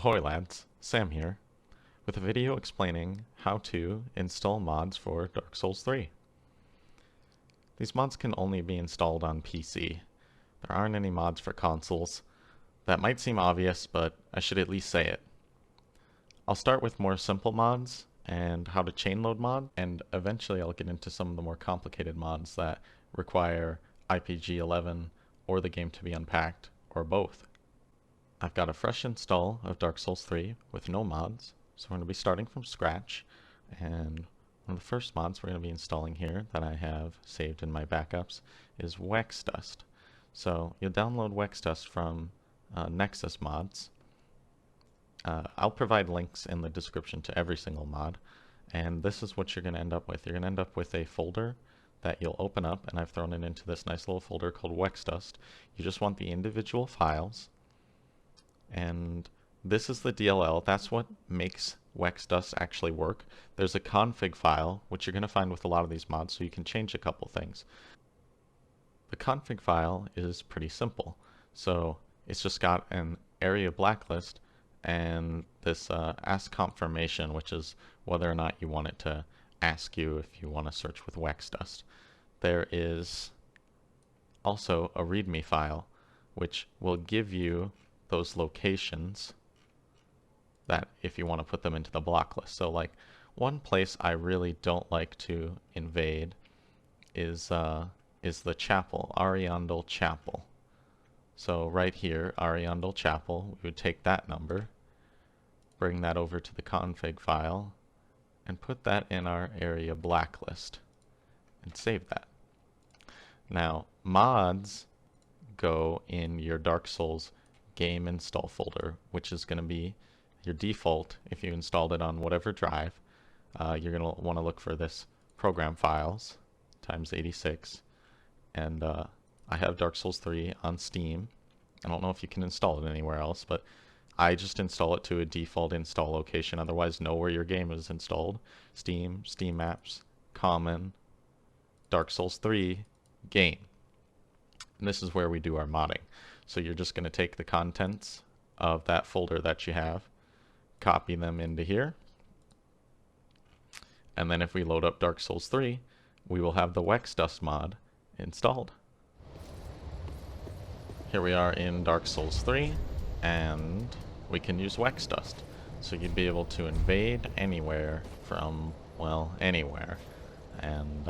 Ahoy lads, Sam here, with a video explaining how to install mods for Dark Souls 3. These mods can only be installed on PC. There aren't any mods for consoles. That might seem obvious, but I should at least say it. I'll start with more simple mods and how to chainload mod, and eventually I'll get into some of the more complicated mods that require IPG11 or the game to be unpacked, or both. I've got a fresh install of Dark Souls 3 with no mods, so we're going to be starting from scratch, and one of the first mods we're going to be installing here that I have saved in my backups is Wex Dust. So you'll download Wex Dust from Nexus mods. I'll provide links in the description to every single mod, and this is what you're going to end up with. You're going to end up with a folder that you'll open up, and I've thrown it into this nice little folder called Wex Dust. You just want the individual files, and this is the DLL. That's what makes Wex Dust actually work. There's a config file, which you're going to find with a lot of these mods, so you can change a couple things. The config file is pretty simple. So it's just got an area blacklist and this ask confirmation, which is whether or not you want it to ask you if you want to search with Wex Dust. There is also a README file, which will give you those locations that if you want to put them into the block list. So like one place I really don't like to invade is the chapel, Ariandel Chapel. So right here, Ariandel Chapel, we would take that number, bring that over to the config file, and put that in our area blacklist, and save that. Now, mods go in your Dark Souls game install folder, which is going to be your default if you installed it on whatever drive. You're going to want to look for this program files times 86, and I have Dark Souls 3 on Steam. I don't know if you can install it anywhere else, but I just install it to a default install location. Otherwise, know where your game is installed. Steam, Steam Apps, Common, Dark Souls 3, Game. And this is where we do our modding. So you're just going to take the contents of that folder that you have, copy them into here, and then if we load up Dark Souls 3, we will have the Wex Dust mod installed. Here we are in Dark Souls 3, and we can use Wex Dust. So you'd be able to invade anywhere from, well, anywhere. And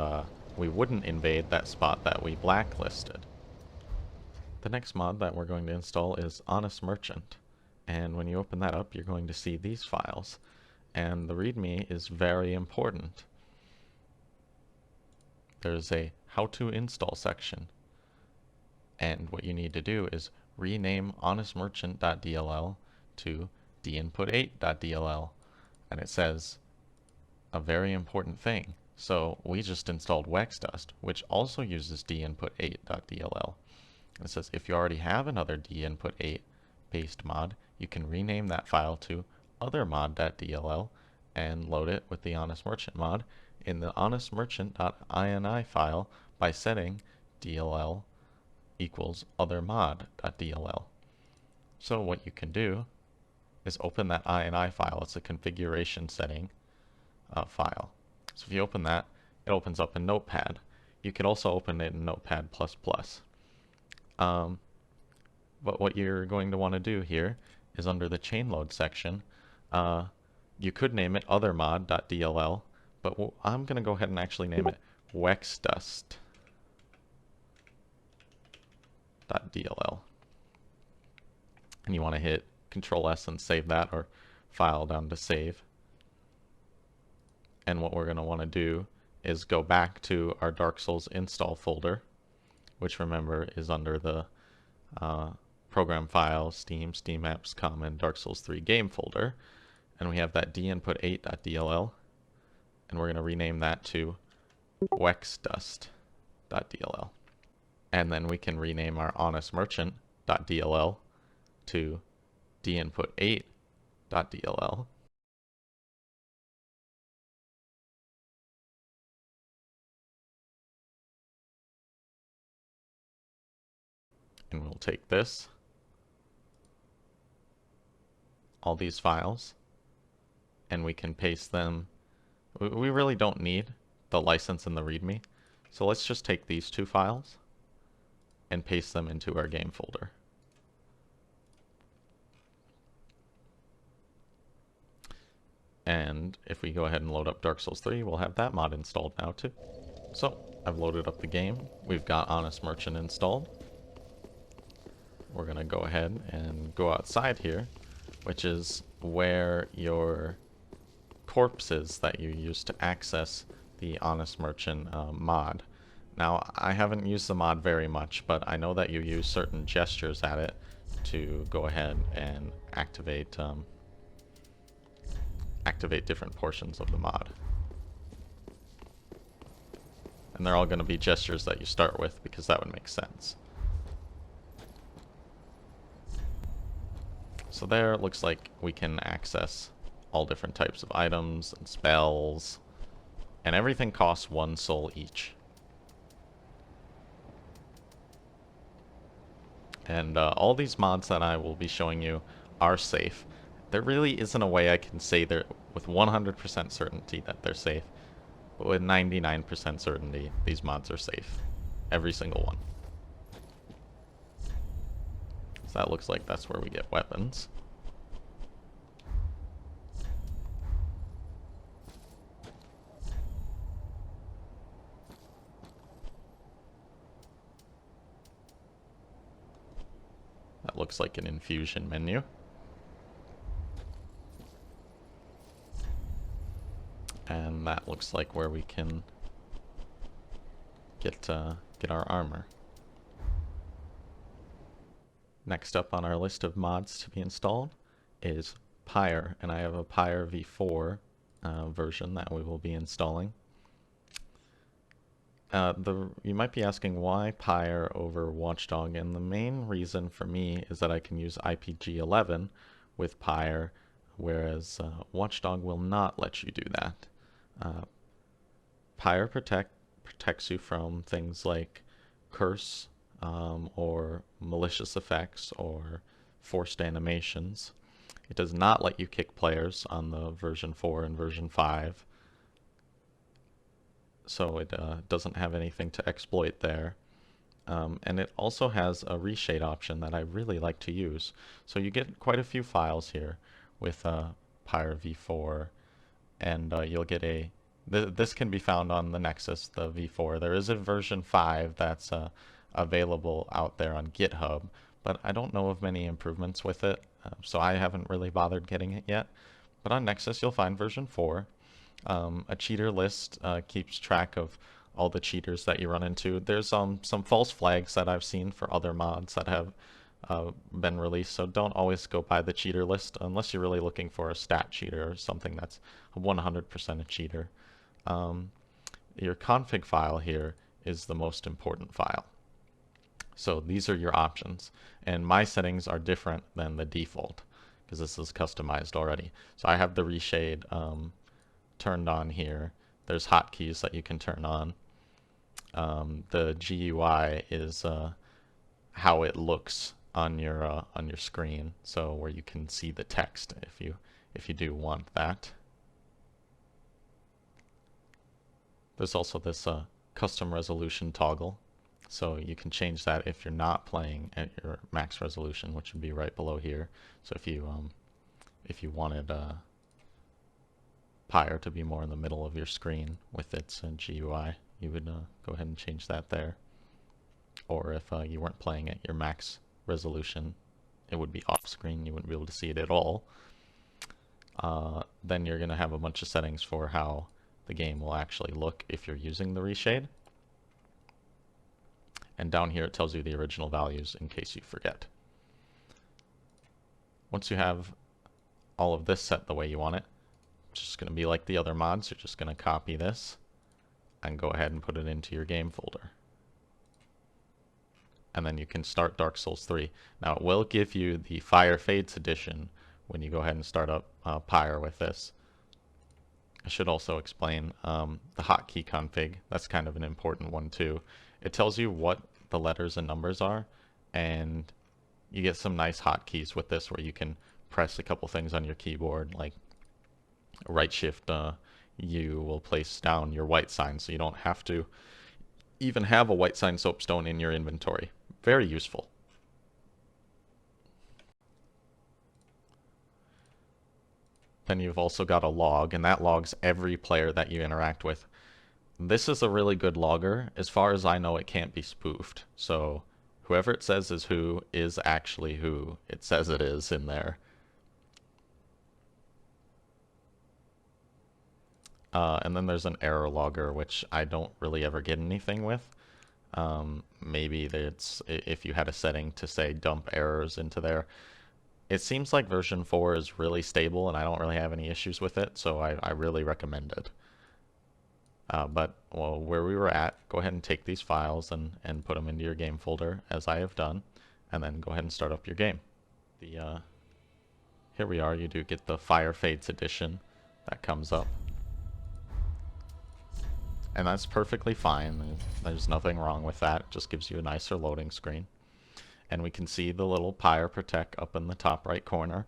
we wouldn't invade that spot that we blacklisted. The next mod that we're going to install is Honest Merchant. And when you open that up, you're going to see these files. And the README is very important. There's a how to install section. And what you need to do is rename honestmerchant.dll to dinput8.dll. And it says a very important thing. So we just installed Wex Dust, which also uses dinput8.dll. It says if you already have another dinput8 based mod, you can rename that file to othermod.dll and load it with the Honest Merchant mod in the honestmerchant.ini file by setting dll equals othermod.dll. So what you can do is open that ini file. It's a configuration setting file. So if you open that, it opens up a notepad. You could also open it in Notepad++. But what you're going to want to do here is under the chainload section, you could name it othermod.dll, but I'm going to go ahead and actually name it wexdust.dll. And you want to hit Control S and save that, or file down to save. And what we're going to want to do is go back to our Dark Souls install folder, which remember is under the program files, Steam, Steam Apps, Common, Dark Souls 3 game folder. And we have that dinput8.dll, and we're going to rename that to wexdust.dll. And then we can rename our honestmerchant.dll to dinput8.dll. And we'll take this all these files and we can paste them. We really don't need the license and the README. So let's just take these two files and paste them into our game folder. And if we go ahead and load up Dark Souls 3, we'll have that mod installed now too. So I've loaded up the game. We've got Honest Merchant installed. We're going to go ahead and go outside here, which is where your corpses that you use to access the Honest Merchant mod. Now, I haven't used the mod very much, but I know that you use certain gestures at it to go ahead and activate different portions of the mod. And they're all going to be gestures that you start with, because that would make sense. So there, it looks like we can access all different types of items and spells, and everything costs 1 soul each. And all these mods that I will be showing you are safe. There really isn't a way I can say they're with 100% certainty that they're safe, but with 99% certainty, these mods are safe. Every single one. So that looks like that's where we get weapons. That looks like an infusion menu. And that looks like where we can get our armor. Next up on our list of mods to be installed is Pyre, and I have a Pyre v4 version that we will be installing. You might be asking why Pyre over Watchdog, and the main reason for me is that I can use IPG11 with Pyre, whereas Watchdog will not let you do that. PyreProtecc protects you from things like curse or malicious effects or forced animations. It does not let you kick players on the version 4 and version 5. So it doesn't have anything to exploit there. And it also has a reshade option that I really like to use. So you get quite a few files here with Pyre v4, and you'll get a... This can be found on the Nexus, the v4. There is a version 5 that's available out there on GitHub, but I don't know of many improvements with it, so I haven't really bothered getting it yet. But on Nexus you'll find version 4. A cheater list keeps track of all the cheaters that you run into. There's some false flags that I've seen for other mods that have been released, so don't always go by the cheater list unless you're really looking for a stat cheater or something that's 100% a cheater. Your config file here is the most important file. So these are your options, and my settings are different than the default because this is customized already. So I have the reshade turned on here. There's hotkeys that you can turn on. The GUI is how it looks on your screen, so where you can see the text if you do want that. There's also this custom resolution toggle, so you can change that if you're not playing at your max resolution, which would be right below here. So if you wanted Pyre to be more in the middle of your screen with its GUI, you would go ahead and change that there. Or if you weren't playing at your max resolution, it would be off screen, you wouldn't be able to see it at all. Then you're going to have a bunch of settings for how the game will actually look if you're using the reshade. And down here it tells you the original values in case you forget. Once you have all of this set the way you want it, it's just going to be like the other mods. You're just going to copy this and go ahead and put it into your game folder. And then you can start Dark Souls 3. Now it will give you the Fire Fades edition when you go ahead and start up Pyre with this. I should also explain the hotkey config. That's kind of an important one too. It tells you what the letters and numbers are, and you get some nice hotkeys with this where you can press a couple things on your keyboard, like right shift U will place down your white sign, so you don't have to even have a white sign soapstone in your inventory. Very useful. Then you've also got a log, and that logs every player that you interact with. This is a really good logger. As far as I know, it can't be spoofed. So whoever it says is who is actually who it says it is in there. And then there's an error logger, which I don't really ever get anything with. Maybe it's if you had a setting to say dump errors into there. It seems like version 4 is really stable, and I don't really have any issues with it, so I really recommend it. But well, where we were at, go ahead and take these files and put them into your game folder, as I have done, and then go ahead and start up your game. Here we are. You do get the Fire Fades edition that comes up. And that's perfectly fine. There's nothing wrong with that. It just gives you a nicer loading screen. And we can see the little PyreProtecc up in the top right corner.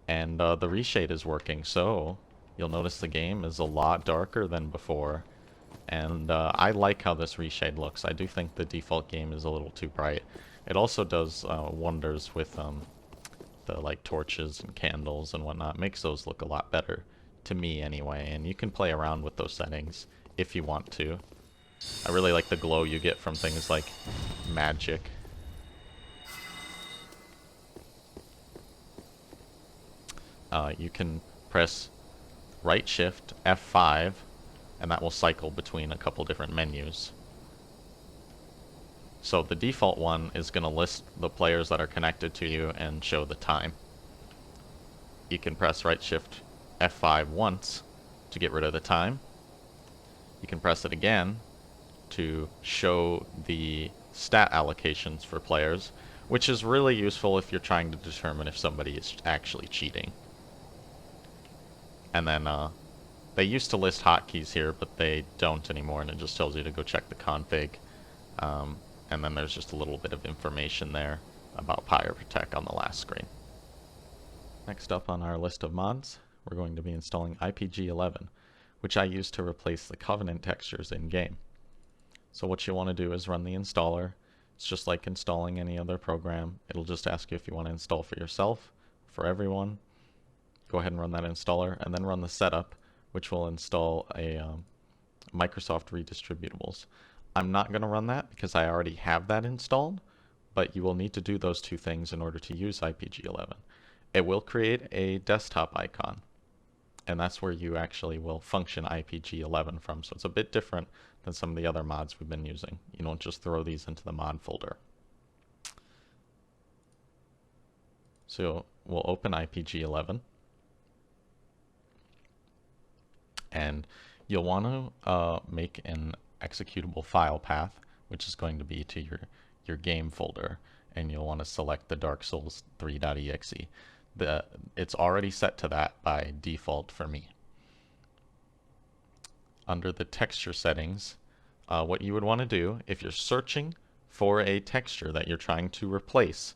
And the reshade is working, so you'll notice the game is a lot darker than before. And I like how this reshade looks. I do think the default game is a little too bright. It also does wonders with the like torches and candles and whatnot. It makes those look a lot better. To me anyway, and you can play around with those settings if you want to. I really like the glow you get from things like magic. You can press right shift F5 and that will cycle between a couple different menus. So the default one is going to list the players that are connected to you and show the time. You can press right shift F5 once to get rid of the time. You can press it again to show the stat allocations for players, which is really useful if you're trying to determine if somebody is actually cheating. And then they used to list hotkeys here, but they don't anymore, and it just tells you to go check the config. And then there's just a little bit of information there about PyreProtecc on the last screen. Next up on our list of mods, we're going to be installing IPG11, which I use to replace the Covenant textures in-game. So what you want to do is run the installer. It's just like installing any other program. It'll just ask you if you want to install for yourself, for everyone. Go ahead and run that installer, and then run the setup, which will install a Microsoft redistributables. I'm not going to run that because I already have that installed, but you will need to do those two things in order to use IPG11. It will create a desktop icon, and that's where you actually will function IPG11 from. So it's a bit different than some of the other mods we've been using. You don't just throw these into the mod folder. So we'll open IPG11, and you'll want to make an executable file path, which is going to be to your game folder, and you'll want to select the Dark Souls 3.exe. It's already set to that by default for me. Under the texture settings, what you would want to do if you're searching for a texture that you're trying to replace,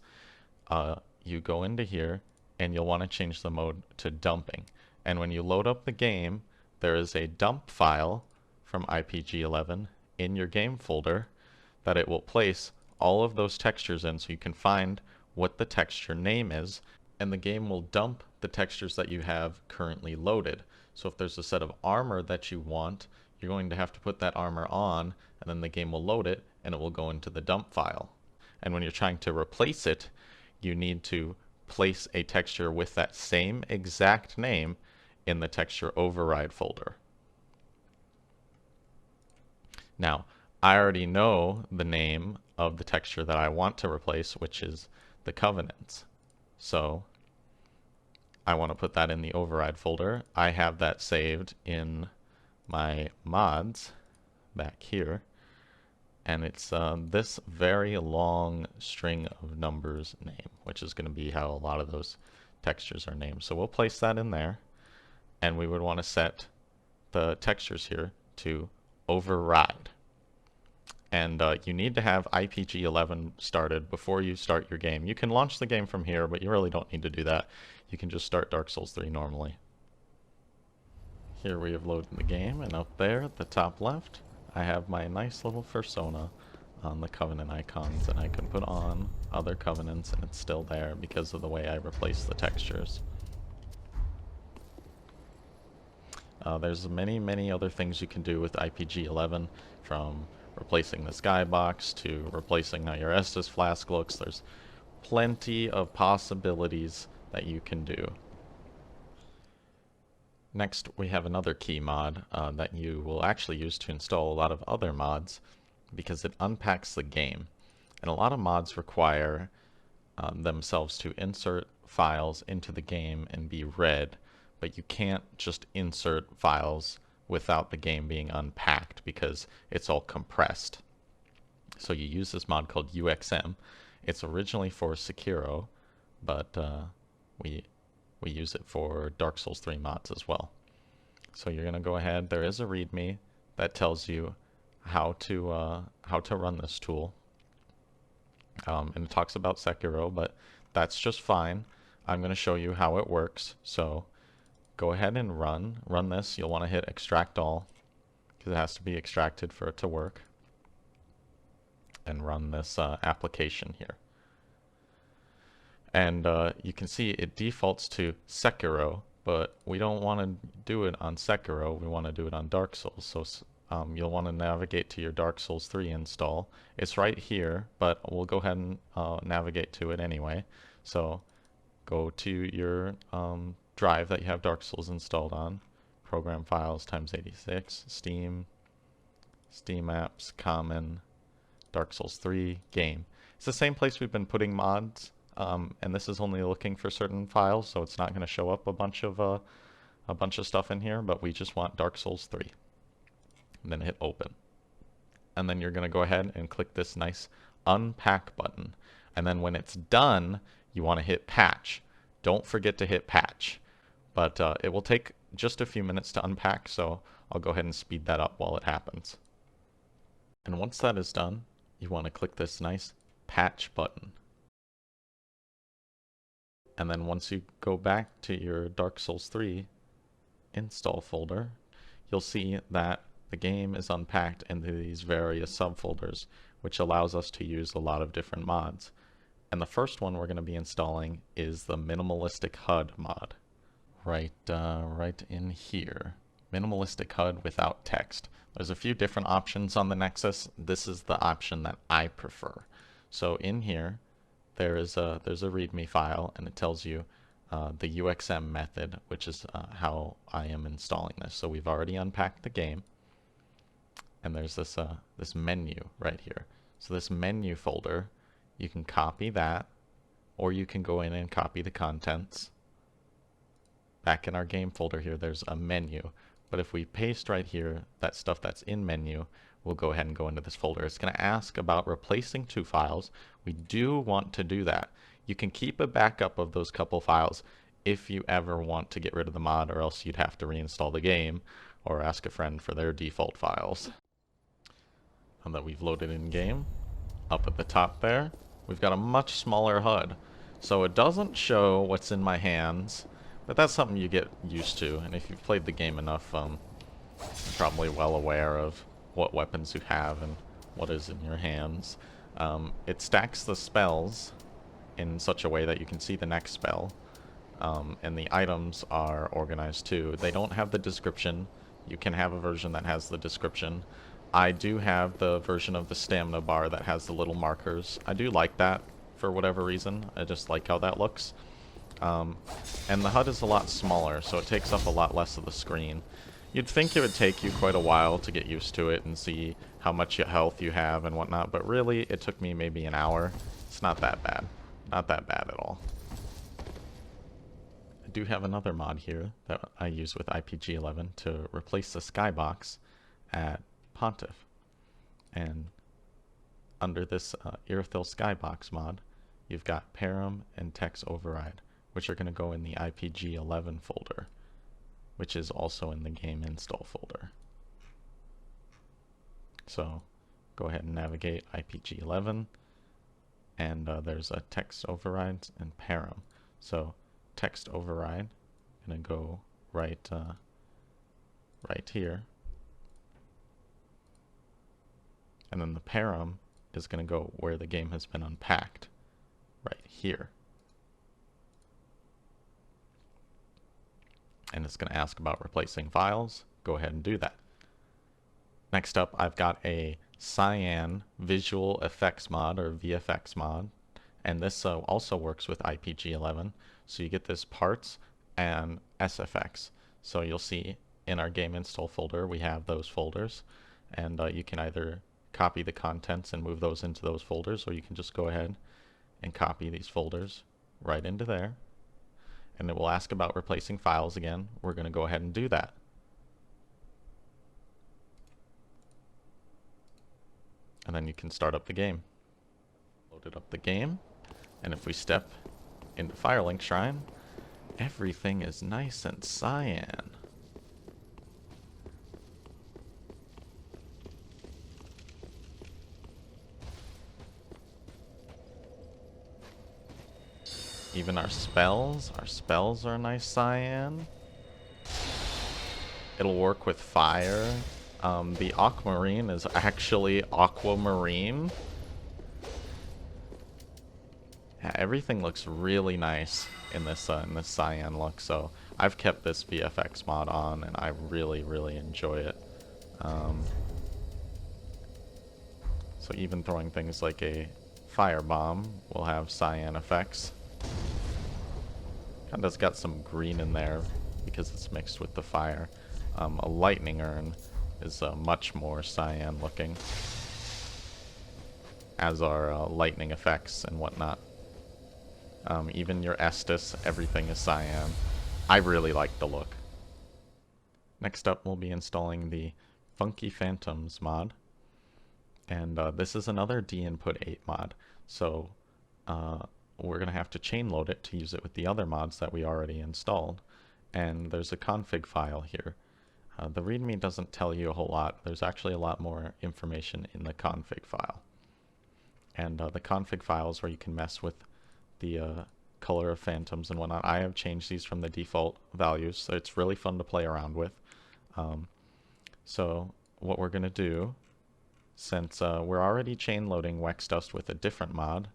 you go into here and you'll want to change the mode to dumping. And when you load up the game, there is a dump file from IPG11 in your game folder that it will place all of those textures in, so you can find what the texture name is, and the game will dump the textures that you have currently loaded. So if there's a set of armor that you want, you're going to have to put that armor on, and then the game will load it, and it will go into the dump file. And when you're trying to replace it, you need to place a texture with that same exact name in the texture override folder. Now, I already know the name of the texture that I want to replace, which is the Covenants. So I want to put that in the override folder. I have that saved in my mods back here, and it's this very long string of numbers name, which is going to be how a lot of those textures are named. So we'll place that in there, and we would want to set the textures here to override. And you need to have IPG11 started before you start your game. You can launch the game from here, but you really don't need to do that. You can just start Dark Souls 3 normally. Here we have loaded the game, and up there at the top left, I have my nice little persona on the Covenant icons, and I can put on other Covenants, and it's still there because of the way I replace the textures. There's many other things you can do with IPG11, from replacing the Skybox to replacing how your Estus flask looks. There's plenty of possibilities that you can do. Next, we have another key mod that you will actually use to install a lot of other mods, because it unpacks the game. And a lot of mods require themselves to insert files into the game and be read, but you can't just insert files without the game being unpacked because it's all compressed. So you use this mod called UXM. It's originally for Sekiro, but we use it for Dark Souls 3 mods as well. So you're gonna go ahead. There is a README that tells you how to run this tool, and it talks about Sekiro, but that's just fine. I'm gonna show you how it works. So go ahead and run this. You'll want to hit extract all because it has to be extracted for it to work, and run this application here. And you can see it defaults to Sekiro, but we don't want to do it on Sekiro. We want to do it on Dark Souls. So you'll want to navigate to your Dark Souls 3 install. It's right here, but we'll go ahead and navigate to it anyway. So go to your drive that you have Dark Souls installed on, program files ×86, Steam apps, common, Dark Souls 3, game. It's the same place we've been putting mods, and this is only looking for certain files, so it's not going to show up a bunch of stuff in here, but we just want Dark Souls 3. And then hit open. And then you're going to go ahead and click this nice unpack button. And then when it's done, you want to hit patch. Don't forget to hit patch. But it will take just a few minutes to unpack, so I'll go ahead and speed that up while it happens. And once that is done, you want to click this nice patch button. And then once you go back to your Dark Souls 3 install folder, you'll see that the game is unpacked into these various subfolders, which allows us to use a lot of different mods. And the first one we're going to be installing is the Minimalistic HUD mod. Right in here. Minimalistic HUD without text. There's a few different options on the Nexus. This is the option that I prefer. So in here, there's a README file, and it tells you the UXM method, which is how I am installing this. So we've already unpacked the game, and there's this menu right here. So this menu folder, you can copy that, or you can go in and copy the contents. Back in our game folder here, there's a menu. But if we paste right here, that stuff that's in menu, we'll go ahead and go into this folder. It's going to ask about replacing 2 files. We do want to do that. You can keep a backup of those couple files if you ever want to get rid of the mod, or else you'd have to reinstall the game or ask a friend for their default files. Now that we've loaded in game, up at the top there, we've got a much smaller HUD. So it doesn't show what's in my hands, but that's something you get used to, and if you've played the game enough, you're probably well aware of what weapons you have and what is in your hands. It stacks the spells in such a way that you can see the next spell, and the items are organized too. They don't have the description. You can have a version that has the description. I do have the version of the stamina bar that has the little markers. I do like that for whatever reason. I just like how that looks. And the HUD is a lot smaller, so it takes up a lot less of the screen. You'd think it would take you quite a while to get used to it and see how much health you have and whatnot, but really it took me maybe an hour. It's not that bad. Not that bad at all. I do have another mod here that I use with IPG11 to replace the Skybox at Pontiff. And under this Irithyl Skybox mod, you've got param and text override, which are going to go in the IPG11 folder, which is also in the game install folder. So go ahead and navigate IPG11, and there's a text overrides and param. So text override, gonna go right here, and then the param is gonna go where the game has been unpacked, right here. And it's going to ask about replacing files. Go ahead and do that. Next up, I've got a cyan visual effects mod, or VFX mod, and this also works with IPG11. So you get this parts and SFX. So you'll see in our game install folder we have those folders, and you can either copy the contents and move those into those folders, or you can just go ahead and copy these folders right into there. And it will ask about replacing files again. We're going to go ahead and do that. And then you can start up the game. Loaded up the game, and if we step into Firelink Shrine, everything is nice and cyan. Even our spells are nice cyan. It'll work with fire. The aquamarine is actually aquamarine. Yeah, everything looks really nice in this cyan look. So I've kept this VFX mod on, and I really enjoy it. So even throwing things like a firebomb will have cyan effects. Kind of's got some green in there because it's mixed with the fire. A lightning urn is much more cyan looking, as are lightning effects and whatnot. Even your Estus, everything is cyan. I really like the look. Next up, we'll be installing the Phunky Phantoms mod, and this is another dinput8 mod. So we're going to have to chain load it to use it with the other mods that we already installed. And there's a config file here. The README doesn't tell you a whole lot. There's actually a lot more information in the config file. And the config file is where you can mess with the color of phantoms and whatnot. I have changed these from the default values, so it's really fun to play around with. So what we're going to do, since we're already chain loading Wex Dust with a different mod,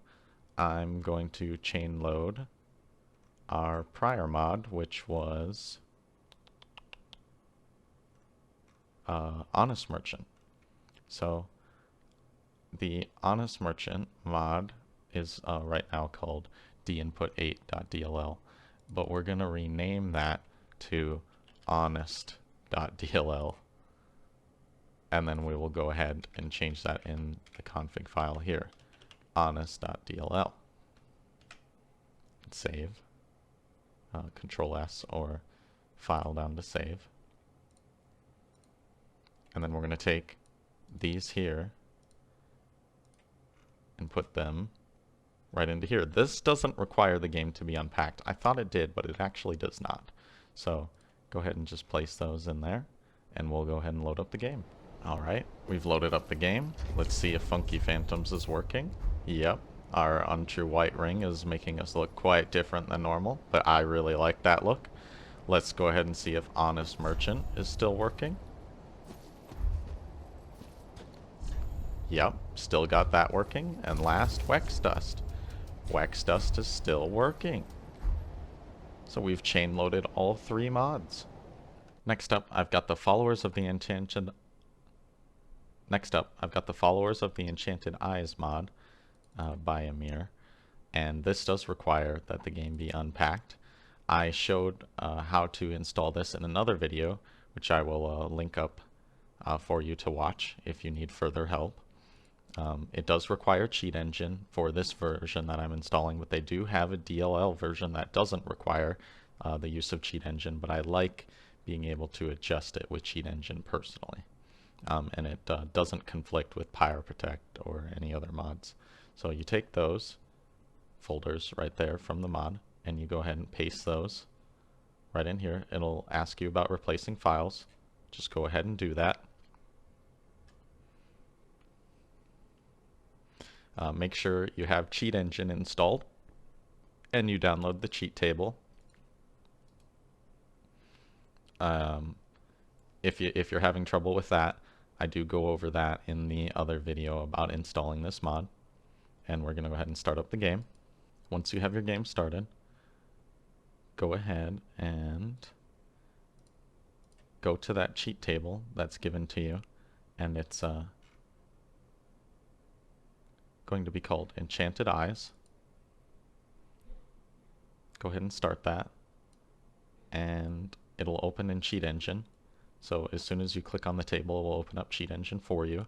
I'm going to chain load our prior mod, which was Honest Merchant. So the Honest Merchant mod is right now called dinput8.dll, but we're going to rename that to honest.dll, and then we will go ahead and change that in the config file here. Honest.dll. Save. Control S or file down to save. And then we're going to take these here and put them right into here. This doesn't require the game to be unpacked. I thought it did, but it actually does not. So go ahead and just place those in there, and we'll go ahead and load up the game. Alright, we've loaded up the game. Let's see if Phunky Phantoms is working. Yep, our untrue white ring is making us look quite different than normal, but I really like that look. Let's go ahead and see if Honest Merchant is still working. Yep, still got that working. And last, Wex Dust. Wex Dust is still working. So we've chain loaded all three mods. Next up, I've got the Followers of the Enchanted. Next up, I've got the Followers of the Enchanted Eyes mod by Amir, and this does require that the game be unpacked. I showed how to install this in another video, which I will link up for you to watch if you need further help. It does require Cheat Engine for this version that I'm installing, but they do have a DLL version that doesn't require the use of Cheat Engine, but I like being able to adjust it with Cheat Engine personally. And it doesn't conflict with PyreProtecc or any other mods. So you take those folders right there from the mod, and you go ahead and paste those right in here. It'll ask you about replacing files. Just go ahead and do that. make sure you have Cheat Engine installed and you download the cheat table. If you're having trouble with that, I do go over that in the other video about installing this mod. And we're going to go ahead and start up the game. Once you have your game started, go ahead and go to that cheat table that's given to you, and it's going to be called Enchanted Eyes. Go ahead and start that, and it'll open in Cheat Engine. So as soon as you click on the table, it will open up Cheat Engine for you.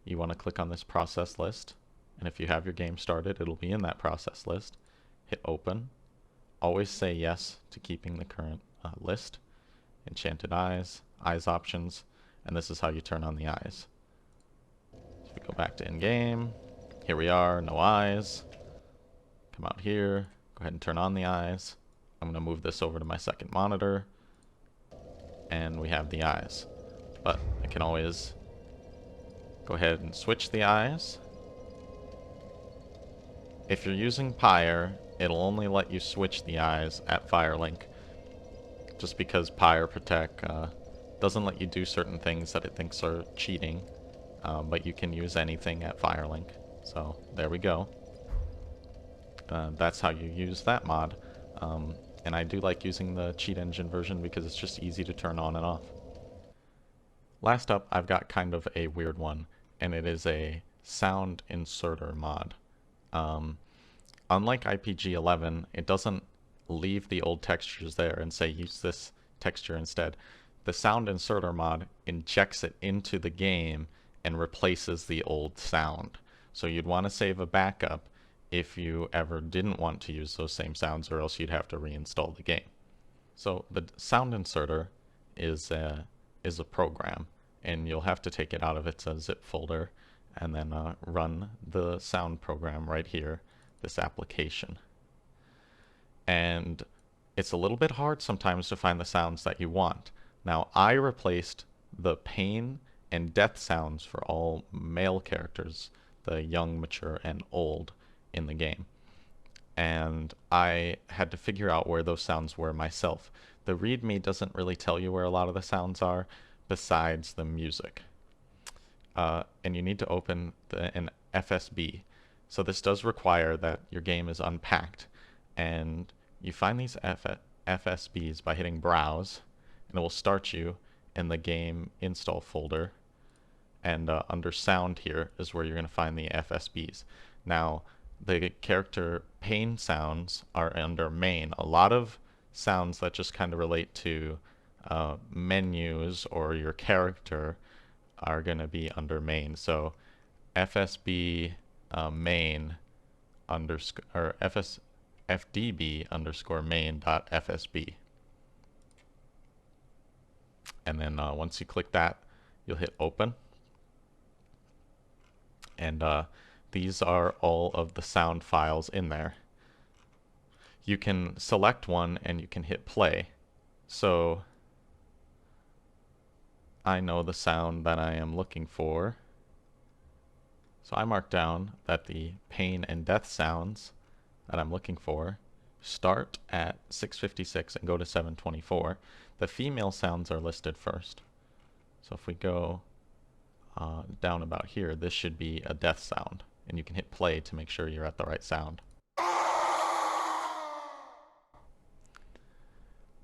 You want to click on this process list, and if you have your game started, it'll be in that process list. Hit open. Always say yes to keeping the current list. Enchanted Eyes, Eyes options, and this is how you turn on the eyes. So we go back to in-game. Here we are, no eyes. Come out here, go ahead and turn on the eyes. I'm going to move this over to my second monitor, and we have the eyes. But I can always go ahead and switch the eyes. If you're using Pyre, it'll only let you switch the eyes at Firelink, just because PyreProtecc doesn't let you do certain things that it thinks are cheating, but you can use anything at Firelink. So there we go. That's how you use that mod. And I do like using the cheat engine version because it's just easy to turn on and off. Last up, I've got kind of a weird one, and it is a Sound Inserter mod. Unlike IPG11, it doesn't leave the old textures there and say use this texture instead. The Sound Inserter mod injects it into the game and replaces the old sound. So you'd want to save a backup if you ever didn't want to use those same sounds, or else you'd have to reinstall the game. So the Sound Inserter is a program, and you'll have to take it out of its zip folder and then run the sound program right here, this application. And it's a little bit hard sometimes to find the sounds that you want. Now, I replaced the pain and death sounds for all male characters, the young, mature, and old in the game. And I had to figure out where those sounds were myself. The README doesn't really tell you where a lot of the sounds are besides the music. And you need to open an FSB. So this does require that your game is unpacked. And you find these FSBs by hitting Browse, and it will start you in the game install folder. And under Sound here is where you're going to find the FSBs. Now, the character pain sounds are under main. A lot of sounds that just kind of relate to menus or your character are going to be under main. So FSB main underscore, or FDB underscore main dot FSB. And then once you click that, you'll hit open. And these are all of the sound files in there. You can select one and you can hit play. So I know the sound that I am looking for. So I mark down that the pain and death sounds that I'm looking for start at 656 and go to 724. The female sounds are listed first. So if we go down about here, this should be a death sound, and you can hit play to make sure you're at the right sound.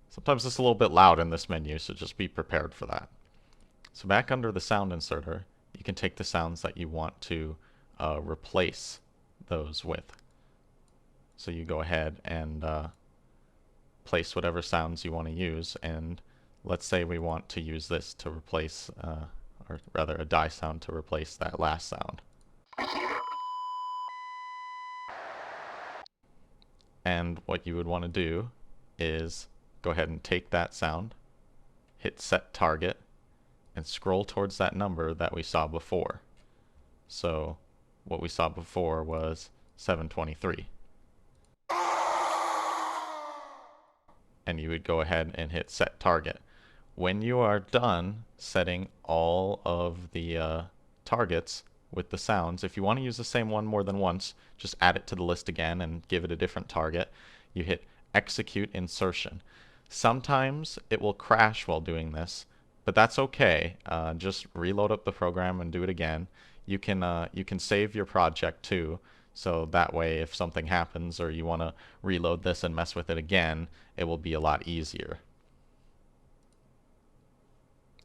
Sometimes it's a little bit loud in this menu, so just be prepared for that. So back under the sound inserter, you can take the sounds that you want to replace those with. So you go ahead and place whatever sounds you want to use, and let's say we want to use this to replace, or rather a die sound to replace that last sound. And what you would want to do is go ahead and take that sound, hit set target, and scroll towards that number that we saw before. So what we saw before was 723. And you would go ahead and hit set target. When you are done setting all of the targets with the sounds. If you want to use the same one more than once, just add it to the list again and give it a different target. You hit execute insertion. Sometimes it will crash while doing this, but that's okay. Just reload up the program and do it again. You can save your project too, so that way if something happens or you want to reload this and mess with it again, it will be a lot easier.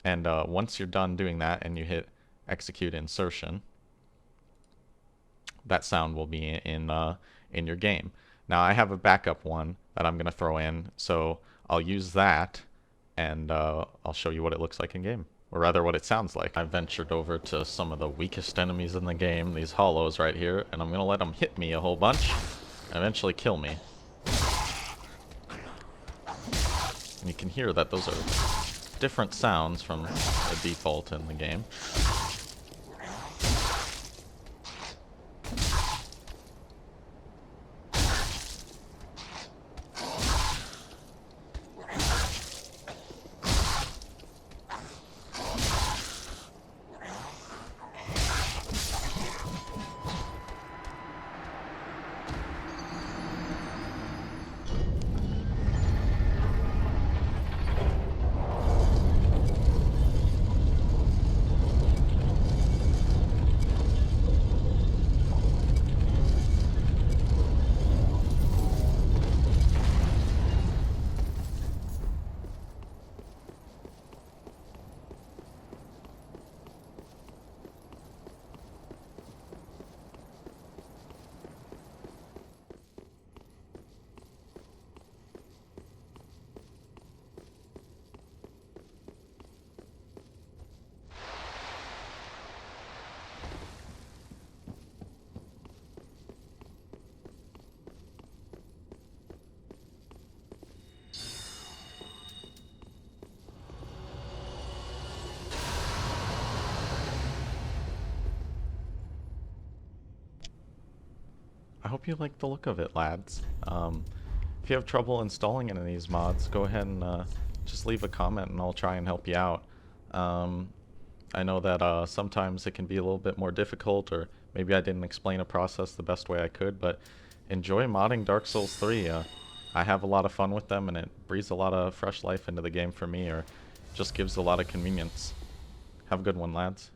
And once you're done doing that and you hit execute insertion, that sound will be in your game. Now I have a backup one that I'm going to throw in, so I'll use that and I'll show you what it looks like in game, or rather what it sounds like. I've ventured over to some of the weakest enemies in the game, these hollows right here, and I'm going to let them hit me a whole bunch and eventually kill me. And you can hear that those are different sounds from the default in the game. I hope you like the look of it, lads. If you have trouble installing any of these mods, go ahead and just leave a comment and I'll try and help you out. I know that sometimes it can be a little bit more difficult, or maybe I didn't explain a process the best way I could, but enjoy modding Dark Souls 3. I have a lot of fun with them, and it breathes a lot of fresh life into the game for me, or just gives a lot of convenience. Have a good one, lads.